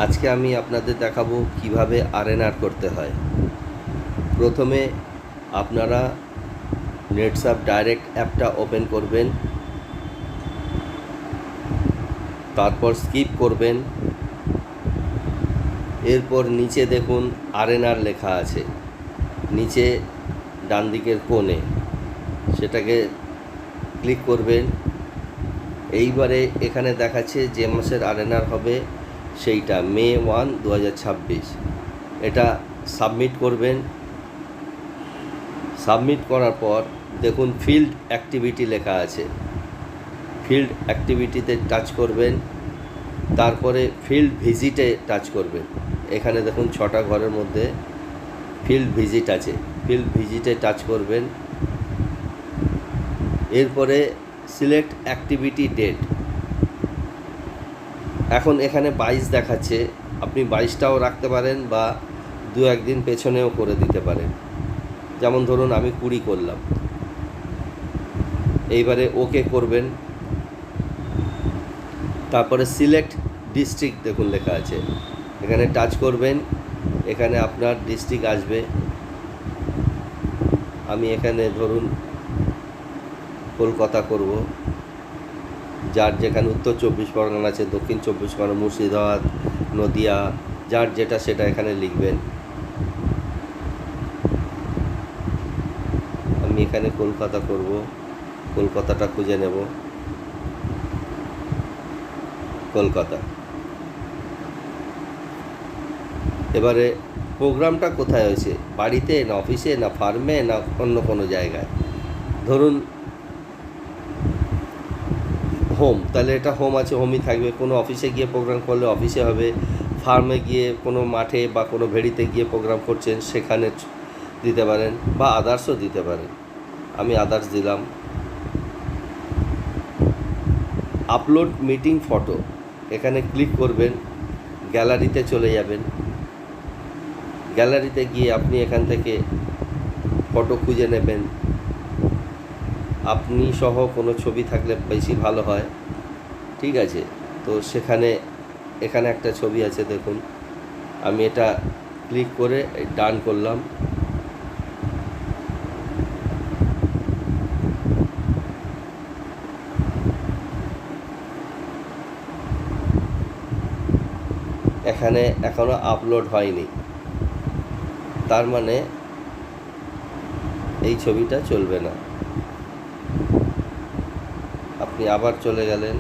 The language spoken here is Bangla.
আজকে আমি আপনাদের দেখাবো কিভাবে আরএনআর করতে হয়। প্রথমে আপনারা নেটসাপ ডাইরেক্ট অ্যাপটা ওপেন করবেন, তারপর স্কিপ করবেন। এরপর নিচে দেখুন আরএনআর লেখা আছে, নিচে ডান দিকের কোণে, সেটাকে ক্লিক করবেন। এইবারে এখানে দেখাচ্ছে যে মাসের আরএনআর হবে সেইটা মে 1, 2026। এটা সাবমিট করবেন। সাবমিট করার পর দেখুন ফিল্ড অ্যাক্টিভিটি লেখা আছে, ফিল্ড অ্যাক্টিভিটিতে টাচ করবেন, তারপরে ফিল্ড ভিজিটে টাচ করবেন। এখানে দেখুন 6টা ঘরের মধ্যে ফিল্ড ভিজিট আছে, ফিল্ড ভিজিটে টাচ করবেন। এরপরে সিলেক্ট অ্যাক্টিভিটি ডেট। এখন এখানে 22 দেখাচ্ছে, আপনি 22টাও রাখতে পারেন বা 2-1 দিন পেছনেও করে দিতে পারেন। যেমন ধরুন আমি 20 করলাম। এইবারে ওকে করবেন। তারপরে সিলেক্ট ডিস্ট্রিক্ট দেখুন লেখা আছে, এখানে টাচ করবেন। এখানে আপনার ডিস্ট্রিক্ট আসবে। আমি এখানে ধরুন কলকাতা করব। যার যেখানে উত্তর 24 পরগনা আছে, দক্ষিণ 24 পরগনা, মুর্শিদাবাদ, নদিয়া, যার যেটা সেটা এখানে লিখবেন। আমি এখানে কলকাতা করব, কলকাতাটা খুঁজে নেব, কলকাতা। এবারে প্রোগ্রামটা কোথায় হয়েছে, বাড়িতে না অফিসে না ফার্মে না অন্য কোনো জায়গায়। ধরুন হোম, তাহলে এটা হোম আছে, হোমই থাকবে। কোনো অফিসে গিয়ে প্রোগ্রাম করলে অফিসে হবে, ফার্মে গিয়ে কোনো মাঠে বা কোনো ভেড়িতে গিয়ে প্রোগ্রাম করছেন সেখানে দিতে পারেন, বা আদার্সও দিতে পারেন। আমি আদার্স দিলাম। আপলোড মিটিং ফটো, এখানে ক্লিক করবেন, গ্যালারিতে চলে যাবেন। গ্যালারিতে গিয়ে আপনি এখান থেকে ফটো খুঁজে নেবেন। আপনি সহ কোনো ছবি থাকলে বেশি ভালো হয়, ঠিক আছে। তো এখানে একটা ছবি আছে দেখুন, আমি এটা ক্লিক করে ডান করলাম। এখানে এখনো আপলোড হয়নি, তার মানে এই ছবিটা চলবে না। আপনি আবার চলে গেলেন,